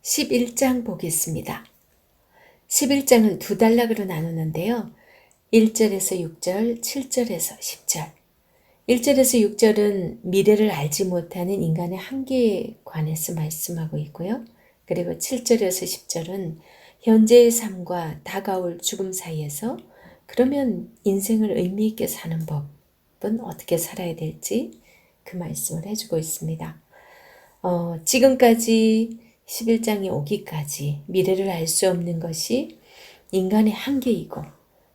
(11장) 보겠습니다. 11장은 두 단락으로 나누는데요. 1절에서 6절, 7절에서 10절. 1절에서 6절은 미래를 알지 못하는 인간의 한계에 관해서 말씀하고 있고요. 그리고 7절에서 10절은 현재의 삶과 다가올 죽음 사이에서 그러면 인생을 의미 있게 사는 법은 어떻게 살아야 될지 그 말씀을 해주고 있습니다. 지금까지 11장이 오기까지 미래를 알 수 없는 것이 인간의 한계이고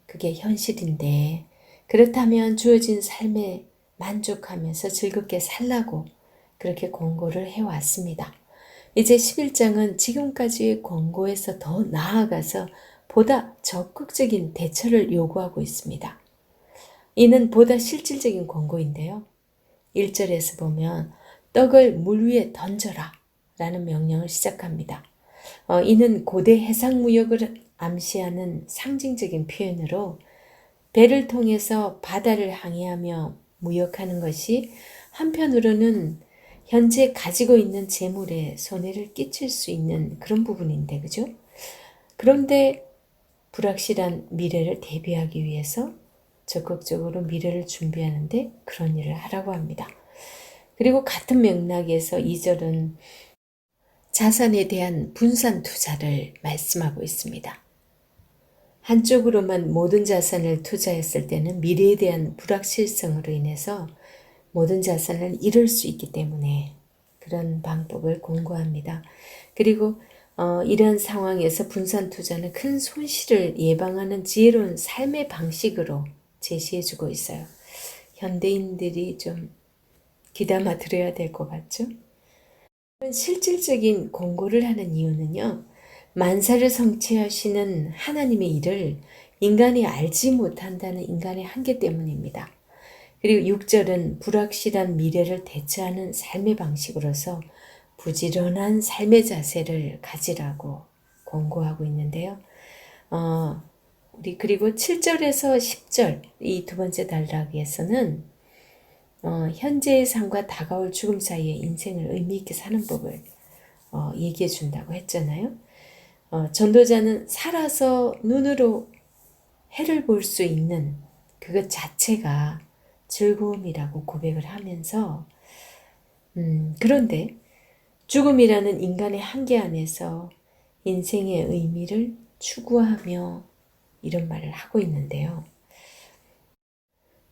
그게 현실인데, 그렇다면 주어진 삶에 만족하면서 즐겁게 살라고 그렇게 권고를 해왔습니다. 이제 11장은 지금까지의 권고에서 더 나아가서 보다 적극적인 대처를 요구하고 있습니다. 이는 보다 실질적인 권고인데요. 1절에서 보면 떡을 물 위에 던져라 라는 명령을 시작합니다. 이는 고대 해상무역을 암시하는 상징적인 표현으로 배를 통해서 바다를 항해하며 무역하는 것이 한편으로는 현재 가지고 있는 재물에 손해를 끼칠 수 있는 그런 부분인데, 그죠? 그런데 불확실한 미래를 대비하기 위해서 적극적으로 미래를 준비하는데 그런 일을 하라고 합니다. 그리고 같은 맥락에서 2절은 자산에 대한 분산 투자를 말씀하고 있습니다. 한쪽으로만 모든 자산을 투자했을 때는 미래에 대한 불확실성으로 인해서 모든 자산을 잃을 수 있기 때문에 그런 방법을 권고합니다. 그리고 이러한 상황에서 분산 투자는 큰 손실을 예방하는 지혜로운 삶의 방식으로 제시해주고 있어요. 현대인들이 좀 귀담아 들어야 될 것 같죠? 실질적인 권고를 하는 이유는요, 만사를 성취하시는 하나님의 일을 인간이 알지 못한다는 인간의 한계 때문입니다. 그리고 6절은 불확실한 미래를 대처하는 삶의 방식으로서 부지런한 삶의 자세를 가지라고 권고하고 있는데요. 우리 그리고 7절에서 10절 이 두 번째 단락에서는 현재의 삶과 다가올 죽음 사이에 인생을 의미 있게 사는 법을 얘기해 준다고 했잖아요. 전도자는 살아서 눈으로 해를 볼 수 있는 그것 자체가 즐거움이라고 고백을 하면서 그런데 죽음이라는 인간의 한계 안에서 인생의 의미를 추구하며 이런 말을 하고 있는데요.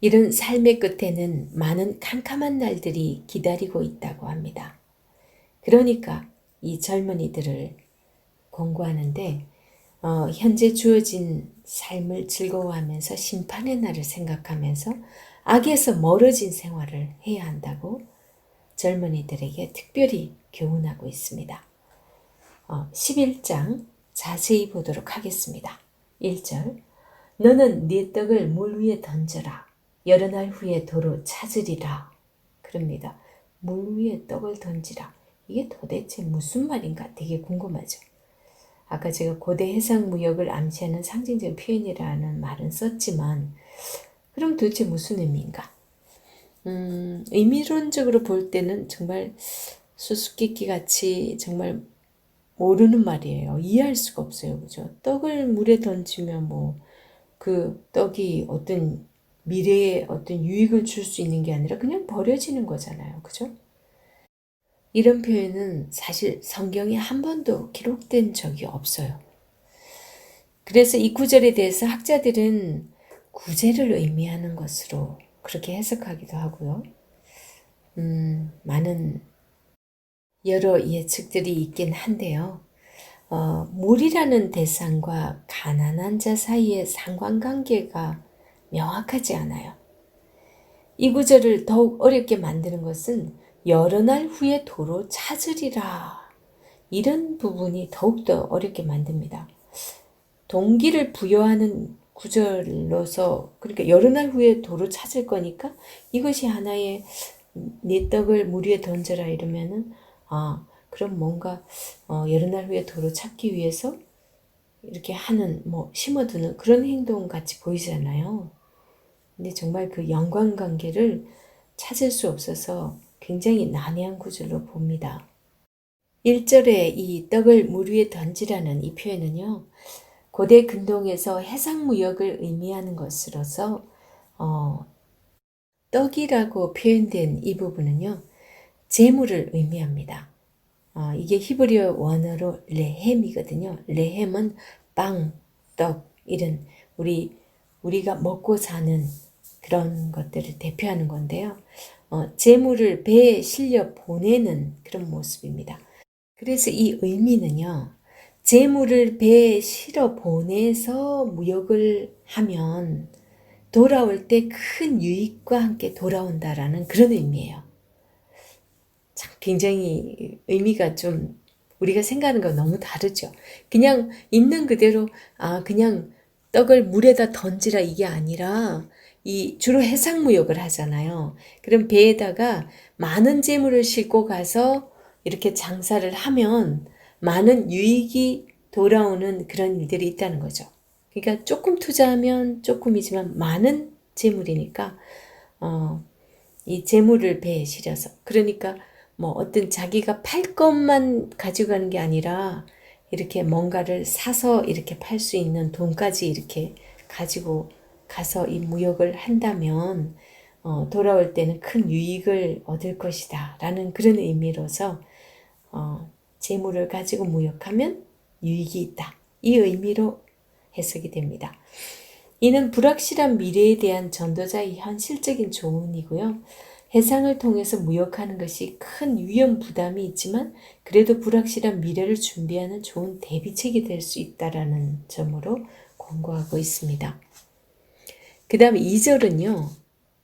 이런 삶의 끝에는 많은 캄캄한 날들이 기다리고 있다고 합니다. 그러니까 이 젊은이들을 권고하는데 현재 주어진 삶을 즐거워하면서 심판의 날을 생각하면서 악에서 멀어진 생활을 해야 한다고 젊은이들에게 특별히 교훈하고 있습니다. 11장 자세히 보도록 하겠습니다. 1절 너는 네 떡을 물 위에 던져라. 여러 날 후에 도로 찾으리라. 그럽니다. 물 위에 떡을 던지라. 이게 도대체 무슨 말인가 되게 궁금하죠. 아까 제가 고대 해상무역을 암시하는 상징적인 표현이라는 말은 썼지만 그럼 도대체 무슨 의미인가? 의미론적으로 볼 때는 정말 수수께끼 같이 정말 모르는 말이에요. 이해할 수가 없어요. 그죠? 떡을 물에 던지면 그 떡이 어떤 미래에 어떤 유익을 줄 수 있는 게 아니라 그냥 버려지는 거잖아요. 그죠? 이런 표현은 사실 성경에 한 번도 기록된 적이 없어요. 그래서 이 구절에 대해서 학자들은 구제를 의미하는 것으로 그렇게 해석하기도 하고요. 많은 여러 예측들이 있긴 한데요. 물이라는 대상과 가난한 자 사이의 상관관계가 명확하지 않아요. 이 구절을 더욱 어렵게 만드는 것은 여러 날 후에 도로 찾으리라. 이런 부분이 더욱더 어렵게 만듭니다. 동기를 부여하는 구절로서 그러니까 여러 날 후에 도로 찾을 거니까 이것이 하나의 네 떡을 물 위에 던져라 이러면은 그럼 뭔가 여러 날 후에 도로 찾기 위해서 이렇게 하는 심어두는 그런 행동 같이 보이잖아요. 근데 정말 그 연관관계를 찾을 수 없어서 굉장히 난해한 구절로 봅니다. 1절에 이 떡을 물 위에 던지라는 이 표현은요. 고대 근동에서 해상무역을 의미하는 것으로서 떡이라고 표현된 이 부분은요. 재물을 의미합니다. 이게 히브리어 원어로 레헴이거든요. 레헴은 빵, 떡 이런 우리가 먹고 사는 그런 것들을 대표하는 건데요. 재물을 배에 실려 보내는 그런 모습입니다. 그래서 이 의미는요. 재물을 배에 실어 보내서 무역을 하면 돌아올 때 큰 유익과 함께 돌아온다라는 그런 의미예요. 참 굉장히 의미가 좀 우리가 생각하는 거 너무 다르죠. 그냥 있는 그대로 그냥 떡을 물에다 던지라 이게 아니라 이 주로 해상무역을 하잖아요. 그럼 배에다가 많은 재물을 싣고 가서 이렇게 장사를 하면 많은 유익이 돌아오는 그런 일들이 있다는 거죠. 그러니까 조금 투자하면 조금이지만 많은 재물이니까 이 재물을 배에 실어서 그러니까 어떤 자기가 팔 것만 가지고 가는 게 아니라 이렇게 뭔가를 사서 이렇게 팔 수 있는 돈까지 이렇게 가지고 가서 이 무역을 한다면 돌아올 때는 큰 유익을 얻을 것이다 라는 그런 의미로서 재물을 가지고 무역하면 유익이 있다 이 의미로 해석이 됩니다. 이는 불확실한 미래에 대한 전도자의 현실적인 조언이고요. 해상을 통해서 무역하는 것이 큰 위험 부담이 있지만 그래도 불확실한 미래를 준비하는 좋은 대비책이 될 수 있다라는 점으로 권고하고 있습니다. 그 다음에 2절은요.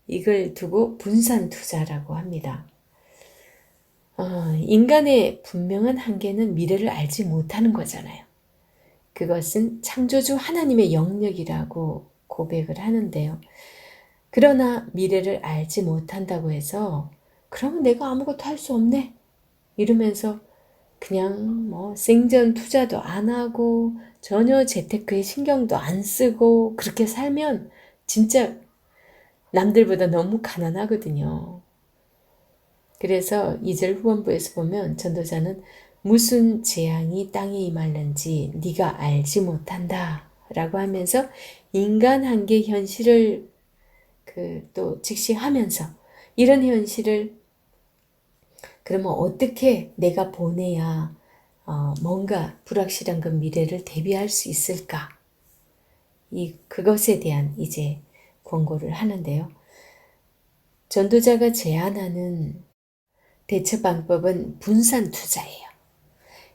이걸 두고 분산 투자라고 합니다. 인간의 분명한 한계는 미래를 알지 못하는 거잖아요. 그것은 창조주 하나님의 영역이라고 고백을 하는데요. 그러나 미래를 알지 못한다고 해서 그러면 내가 아무것도 할 수 없네 이러면서 그냥 생전 투자도 안 하고 전혀 재테크에 신경도 안 쓰고 그렇게 살면 진짜 남들보다 너무 가난하거든요. 그래서 2절 후반부에서 보면 전도자는 무슨 재앙이 땅에 임할는지 네가 알지 못한다 라고 하면서 인간 한계 현실을 또 직시하면서 이런 현실을 그러면 어떻게 내가 보내야 뭔가 불확실한 그 미래를 대비할 수 있을까? 그것에 대한 이제 권고를 하는데요. 전도자가 제안하는 대처 방법은 분산 투자예요.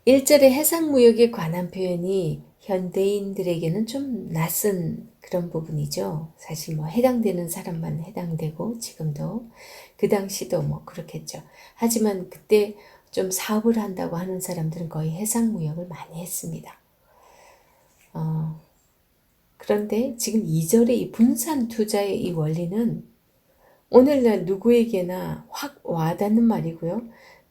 1절의 해상무역에 관한 표현이 현대인들에게는 좀 낯선 그런 부분이죠. 사실 해당되는 사람만 해당되고 지금도 그 당시도 그렇겠죠. 하지만 그때 좀 사업을 한다고 하는 사람들은 거의 해상무역을 많이 했습니다. 그런데 지금 2절의 이 분산 투자의 이 원리는 오늘날 누구에게나 확 와닿는 말이고요.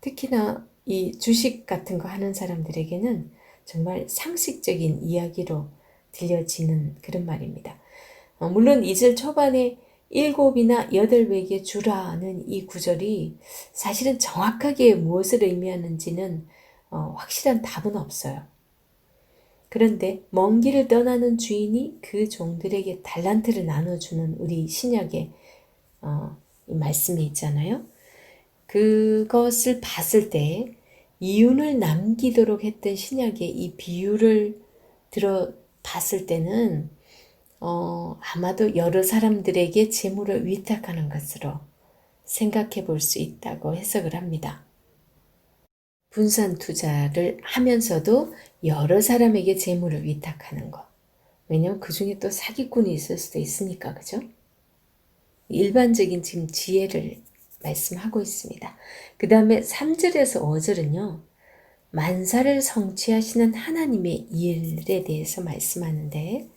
특히나 이 주식 같은 거 하는 사람들에게는 정말 상식적인 이야기로 들려지는 그런 말입니다. 물론 2절 초반에 7이나 8배에게 주라는 이 구절이 사실은 정확하게 무엇을 의미하는지는 확실한 답은 없어요. 그런데 먼 길을 떠나는 주인이 그 종들에게 달란트를 나눠주는 우리 신약의 이 말씀이 있잖아요. 그것을 봤을 때 이윤을 남기도록 했던 신약의 이 비유를 들어 봤을 때는 아마도 여러 사람들에게 재물을 위탁하는 것으로 생각해 볼 수 있다고 해석을 합니다. 분산 투자를 하면서도 여러 사람에게 재물을 위탁하는 것. 왜냐면 그 중에 또 사기꾼이 있을 수도 있으니까, 그죠? 일반적인 지금 지혜를 말씀하고 있습니다. 그 다음에 3절에서 5절은요. 만사를 성취하시는 하나님의 일에 대해서 말씀하는데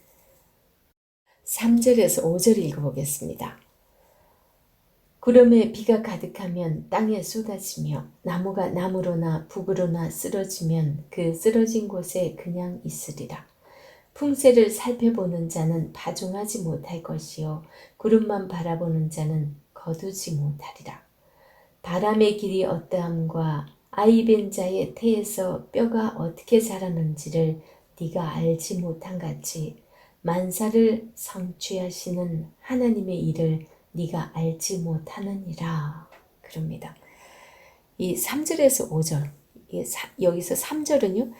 3절에서 5절 읽어보겠습니다. 구름에 비가 가득하면 땅에 쏟아지며 나무가 나무로나 북으로나 쓰러지면 그 쓰러진 곳에 그냥 있으리라. 풍세를 살펴보는 자는 파종하지 못할 것이요 구름만 바라보는 자는 거두지 못하리라. 바람의 길이 어떠함과 아이벤 자의 태에서 뼈가 어떻게 자라는지를 네가 알지 못한 같이 만사를 성취하시는 하나님의 일을 네가 알지 못하느니라. 그럽니다. 이 3절에서 5절, 여기서 3절은요.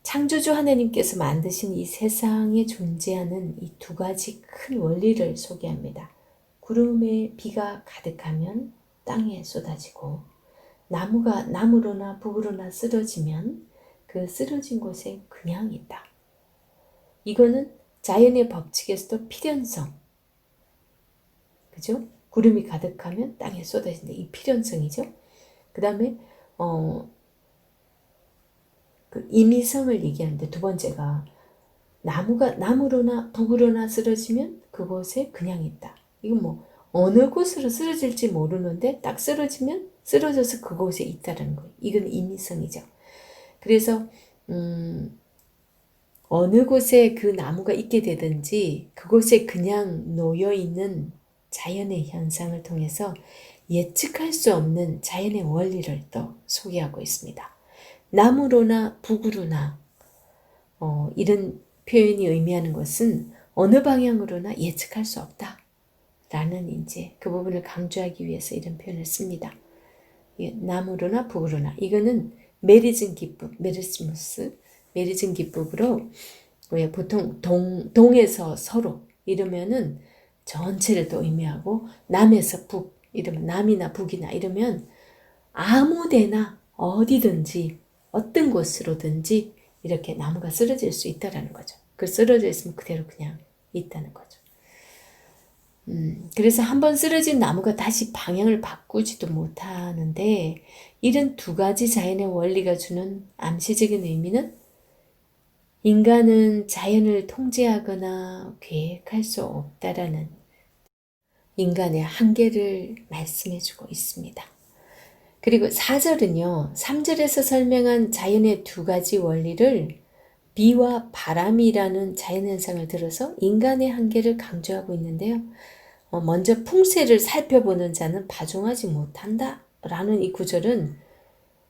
창조주 하나님께서 만드신 이 세상에 존재하는 이 두 가지 큰 원리를 소개합니다. 구름에 비가 가득하면 땅에 쏟아지고 나무가 나무로나 북으로나 쓰러지면 그 쓰러진 곳에 그냥 있다. 이거는 자연의 법칙에서도 필연성, 그죠? 구름이 가득하면 땅에 쏟아진다. 이 필연성이죠. 그 다음에 그 임의성을 얘기하는데 두 번째가 나무가 나무로나 북으로나 쓰러지면 그곳에 그냥 있다. 이건 뭐 어느 곳으로 쓰러질지 모르는데 딱 쓰러지면 쓰러져서 그곳에 있다는 거예요. 이건 임의성이죠. 그래서 어느 곳에 그 나무가 있게 되든지 그곳에 그냥 놓여 있는 자연의 현상을 통해서 예측할 수 없는 자연의 원리를 또 소개하고 있습니다. 나무로나 북으로나 이런 표현이 의미하는 것은 어느 방향으로나 예측할 수 없다. 라는 이제 그 부분을 강조하기 위해서 이런 표현을 씁니다. 나무로나 북으로나 이거는 메리즘 기법, 메리즘 기법으로 왜 보통 동에서 서로 이러면은 전체를 또 의미하고 남에서 북 이러면 남이나 북이나 이러면 아무데나 어디든지 어떤 곳으로든지 이렇게 나무가 쓰러질 수 있다라는 거죠. 그 쓰러져 있으면 그대로 그냥 있다는 거죠. 그래서 한번 쓰러진 나무가 다시 방향을 바꾸지도 못하는데 이런 두 가지 자연의 원리가 주는 암시적인 의미는 인간은 자연을 통제하거나 계획할 수 없다라는 인간의 한계를 말씀해주고 있습니다. 그리고 4절은요. 3절에서 설명한 자연의 두 가지 원리를 비와 바람이라는 자연현상을 들어서 인간의 한계를 강조하고 있는데요. 먼저 풍세를 살펴보는 자는 파종하지 못한다 라는 이 구절은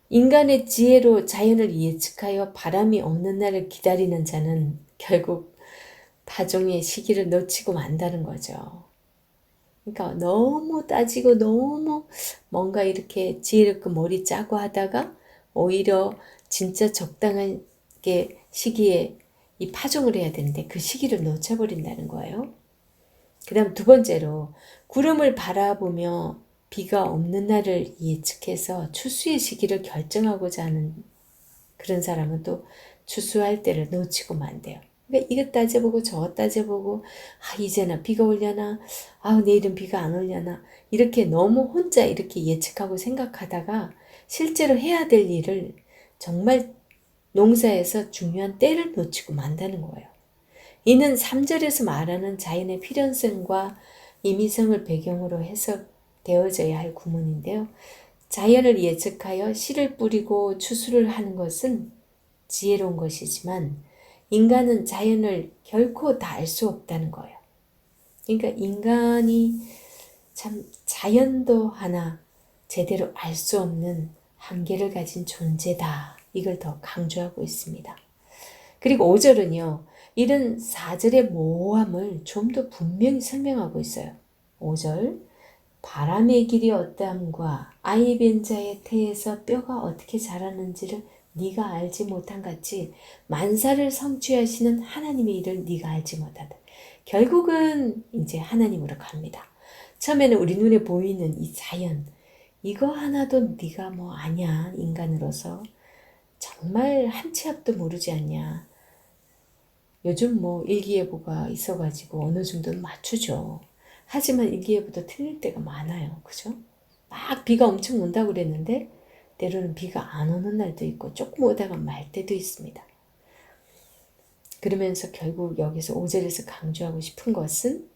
인간의 지혜로 자연을 예측하여 바람이 없는 날을 기다리는 자는 결국 파종의 시기를 놓치고 만다는 거죠. 그러니까 너무 따지고 너무 뭔가 이렇게 지혜롭게 머리 짜고 하다가 오히려 진짜 적당한 시기에 이 파종을 해야 되는데 그 시기를 놓쳐버린다는 거예요. 그 다음 두 번째로 구름을 바라보며 비가 없는 날을 예측해서 추수의 시기를 결정하고자 하는 그런 사람은 또 추수할 때를 놓치고 만대요. 그러니까 이것 따져보고 저것 따져보고 이제는 비가 오려나 내일은 비가 안 오려나 이렇게 너무 혼자 이렇게 예측하고 생각하다가 실제로 해야 될 일을 정말 농사에서 중요한 때를 놓치고 만다는 거예요. 이는 3절에서 말하는 자연의 필연성과 임의성을 배경으로 해석되어져야 할 구문인데요. 자연을 예측하여 씨를 뿌리고 추수를 하는 것은 지혜로운 것이지만 인간은 자연을 결코 다 알 수 없다는 거예요. 그러니까 인간이 참 자연도 하나 제대로 알 수 없는 한계를 가진 존재다. 이걸 더 강조하고 있습니다. 그리고 5절은요. 이런 4절의 모호함을 좀 더 분명히 설명하고 있어요. 5절 바람의 길이 어떠함과 아이벤 자의 태에서 뼈가 어떻게 자라는지를 네가 알지 못한 같이 만사를 성취하시는 하나님의 일을 네가 알지 못한다. 결국은 이제 하나님으로 갑니다. 처음에는 우리 눈에 보이는 이 자연 이거 하나도 네가 뭐 아냐 인간으로서 정말 한 치 앞도 모르지 않냐. 요즘 뭐 일기예보가 있어가지고 어느 정도는 맞추죠. 하지만 일기예보도 틀릴 때가 많아요. 그죠? 막 비가 엄청 온다고 그랬는데 때로는 비가 안 오는 날도 있고 조금 오다가 말 때도 있습니다. 그러면서 결국 여기서 5절에서 강조하고 싶은 것은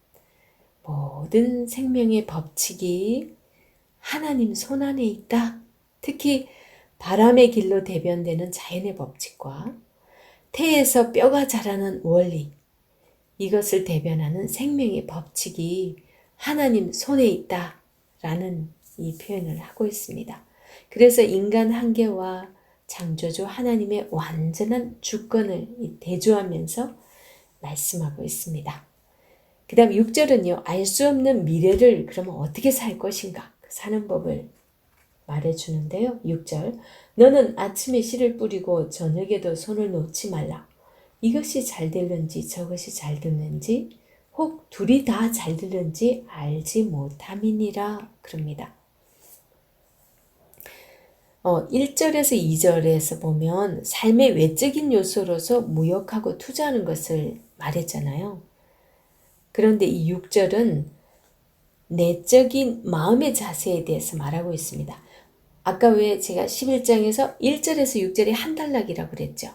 모든 생명의 법칙이 하나님 손안에 있다. 특히 바람의 길로 대변되는 자연의 법칙과 태에서 뼈가 자라는 원리, 이것을 대변하는 생명의 법칙이 하나님 손에 있다 라는 이 표현을 하고 있습니다. 그래서 인간 한계와 창조주 하나님의 완전한 주권을 대조하면서 말씀하고 있습니다. 그 다음 6절은요. 알 수 없는 미래를 그러면 어떻게 살 것인가 사는 법을 말해주는데요. 6절 너는 아침에 씨를 뿌리고 저녁에도 손을 놓지 말라. 이것이 잘 될는지 저것이 잘 될는지 혹 둘이 다 잘 될는지 알지 못함이니라 그럽니다. 1절에서 2절에서 보면 삶의 외적인 요소로서 무역하고 투자하는 것을 말했잖아요. 그런데 이 6절은 내적인 마음의 자세에 대해서 말하고 있습니다. 아까 왜 제가 11장에서 1절에서 6절이 한 단락이라고 그랬죠.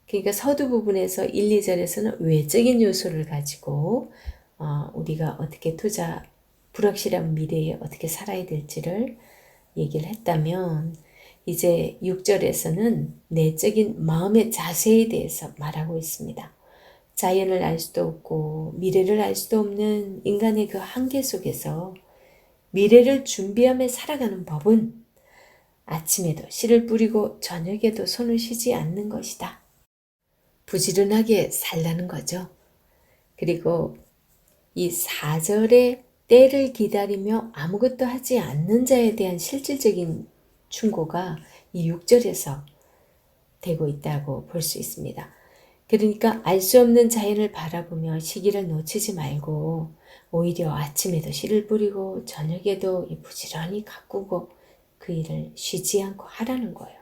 그러니까 서두 부분에서 1, 2절에서는 외적인 요소를 가지고 우리가 어떻게 불확실한 미래에 어떻게 살아야 될지를 얘기를 했다면 이제 6절에서는 내적인 마음의 자세에 대해서 말하고 있습니다. 자연을 알 수도 없고 미래를 알 수도 없는 인간의 그 한계 속에서 미래를 준비하며 살아가는 법은 아침에도 씨를 뿌리고 저녁에도 손을 쉬지 않는 것이다. 부지런하게 살라는 거죠. 그리고 이 4절의 때를 기다리며 아무것도 하지 않는 자에 대한 실질적인 충고가 이 6절에서 되고 있다고 볼 수 있습니다. 그러니까 알 수 없는 자연을 바라보며 시기를 놓치지 말고 오히려 아침에도 씨를 뿌리고 저녁에도 부지런히 가꾸고 그 일을 쉬지 않고 하라는 거예요.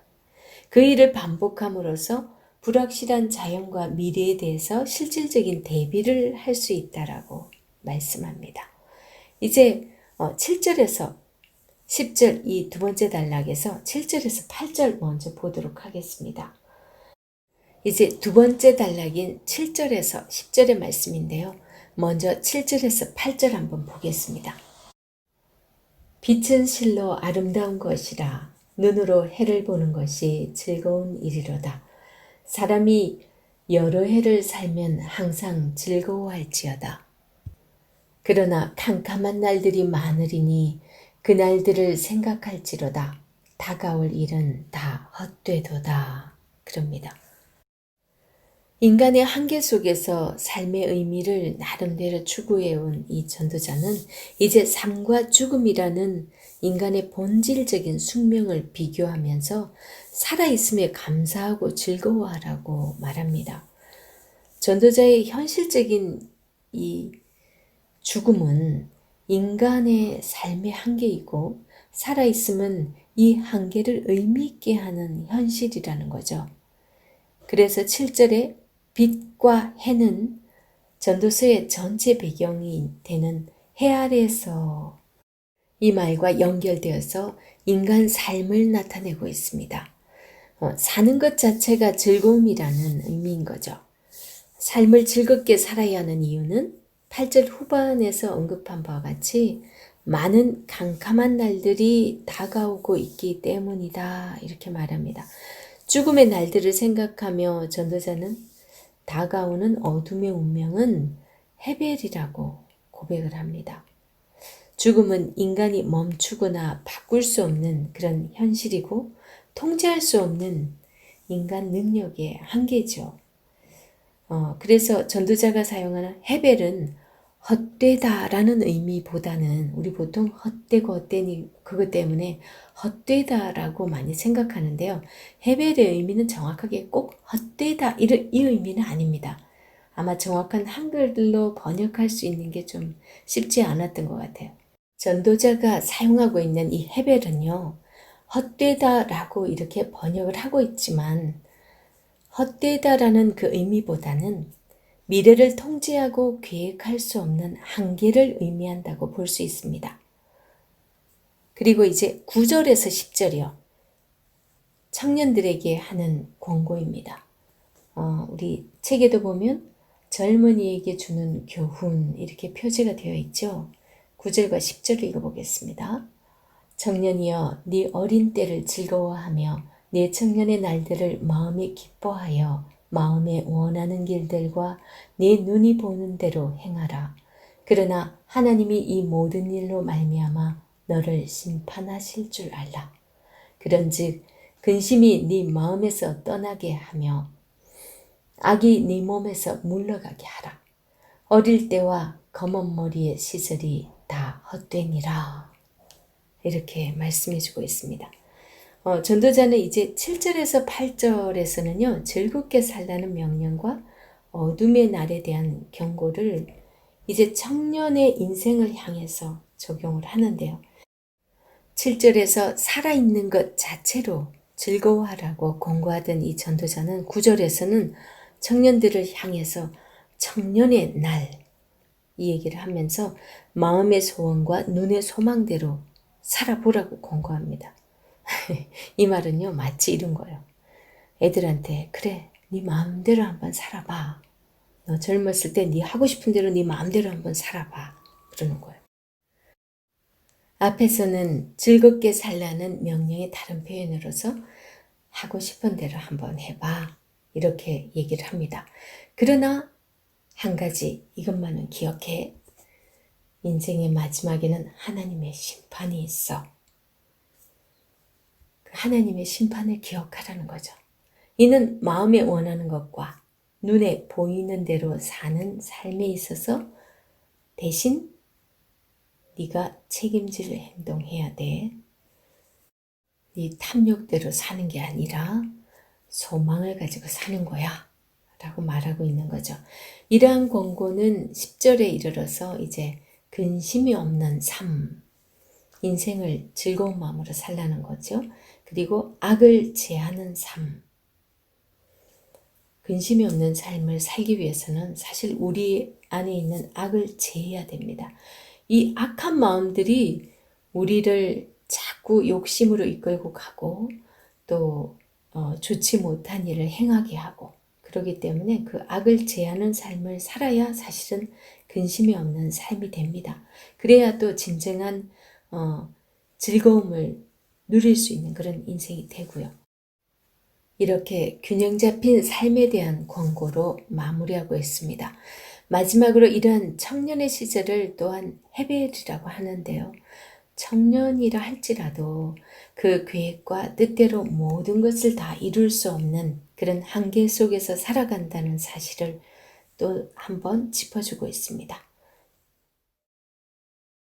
그 일을 반복함으로써 불확실한 자연과 미래에 대해서 실질적인 대비를 할 수 있다라고 말씀합니다. 이제 7절에서 10절 이 두 번째 단락에서 7절에서 8절 먼저 보도록 하겠습니다. 이제 두 번째 단락인 7절에서 10절의 말씀인데요. 먼저 7절에서 8절 한번 보겠습니다. 빛은 실로 아름다운 것이라 눈으로 해를 보는 것이 즐거운 일이로다. 사람이 여러 해를 살면 항상 즐거워할지어다. 그러나 캄캄한 날들이 많으리니 그 날들을 생각할지로다. 다가올 일은 다 헛되도다. 그럽니다. 인간의 한계 속에서 삶의 의미를 나름대로 추구해온 이 전도자는 이제 삶과 죽음이라는 인간의 본질적인 숙명을 비교하면서 살아있음에 감사하고 즐거워하라고 말합니다. 전도자의 현실적인 이 죽음은 인간의 삶의 한계이고 살아있음은 이 한계를 의미있게 하는 현실이라는 거죠. 그래서 7절에 빛과 해는 전도서의 전체 배경이 되는 해 아래에서 이 말과 연결되어서 인간 삶을 나타내고 있습니다. 사는 것 자체가 즐거움이라는 의미인 거죠. 삶을 즐겁게 살아야 하는 이유는 8절 후반에서 언급한 바와 같이 많은 캄캄한 날들이 다가오고 있기 때문이다. 이렇게 말합니다. 죽음의 날들을 생각하며 전도자는 다가오는 어둠의 운명은 헤벨이라고 고백을 합니다. 죽음은 인간이 멈추거나 바꿀 수 없는 그런 현실이고 통제할 수 없는 인간 능력의 한계죠. 그래서 전도자가 사용하는 헤벨은 헛되다라는 의미보다는 우리 보통 헛되고 헛되니 그것 때문에 헛되다라고 많이 생각하는데요. 헤벨의 의미는 정확하게 꼭 헛되다 이 의미는 아닙니다. 아마 정확한 한글로 번역할 수 있는 게 좀 쉽지 않았던 것 같아요. 전도자가 사용하고 있는 이 헤벨은요. 헛되다라고 이렇게 번역을 하고 있지만 헛되다라는 그 의미보다는 미래를 통제하고 계획할 수 없는 한계를 의미한다고 볼 수 있습니다. 그리고 이제 9절에서 10절이요. 청년들에게 하는 권고입니다. 우리 책에도 보면 젊은이에게 주는 교훈 이렇게 표제가 되어 있죠. 9절과 10절을 읽어보겠습니다. 청년이여 네 어린 때를 즐거워하며 네 청년의 날들을 마음에 기뻐하여 마음에 원하는 길들과 네 눈이 보는 대로 행하라. 그러나 하나님이 이 모든 일로 말미암아 너를 심판하실 줄 알라. 그런즉 근심이 네 마음에서 떠나게 하며 악이 네 몸에서 물러가게 하라. 어릴 때와 검은 머리의 시절이 다 헛되니라. 이렇게 말씀해 주고 있습니다. 전도자는 이제 7절에서 8절에서는요, 즐겁게 살라는 명령과 어둠의 날에 대한 경고를 이제 청년의 인생을 향해서 적용을 하는데요. 7절에서 살아있는 것 자체로 즐거워하라고 권고하던 이 전도자는 9절에서는 청년들을 향해서 청년의 날, 이 얘기를 하면서 마음의 소원과 눈의 소망대로 살아보라고 권고합니다. 이 말은요, 마치 이런 거예요. 애들한테 그래, 네 마음대로 한번 살아봐. 너 젊었을 때 네 하고 싶은 대로 네 마음대로 한번 살아봐. 그러는 거예요. 앞에서는 즐겁게 살라는 명령의 다른 표현으로서 하고 싶은 대로 한번 해봐. 이렇게 얘기를 합니다. 그러나 한 가지 이것만은 기억해. 인생의 마지막에는 하나님의 심판이 있어. 하나님의 심판을 기억하라는 거죠. 이는 마음에 원하는 것과 눈에 보이는 대로 사는 삶에 있어서 대신 네가 책임질 행동해야 돼. 네 탐욕대로 사는 게 아니라 소망을 가지고 사는 거야. 라고 말하고 있는 거죠. 이러한 권고는 10절에 이르러서 이제 근심이 없는 삶, 인생을 즐거운 마음으로 살라는 거죠. 그리고 악을 제하는 삶, 근심이 없는 삶을 살기 위해서는 사실 우리 안에 있는 악을 제해야 됩니다. 이 악한 마음들이 우리를 자꾸 욕심으로 이끌고 가고 또 좋지 못한 일을 행하게 하고 그렇기 때문에 그 악을 제하는 삶을 살아야 사실은 근심이 없는 삶이 됩니다. 그래야 또 진정한 즐거움을 누릴 수 있는 그런 인생이 되고요. 이렇게 균형 잡힌 삶에 대한 권고로 마무리하고 있습니다. 마지막으로 이러한 청년의 시절을 또한 헤벨이라고 하는데요. 청년이라 할지라도 그 계획과 뜻대로 모든 것을 다 이룰 수 없는 그런 한계 속에서 살아간다는 사실을 또 한번 짚어주고 있습니다.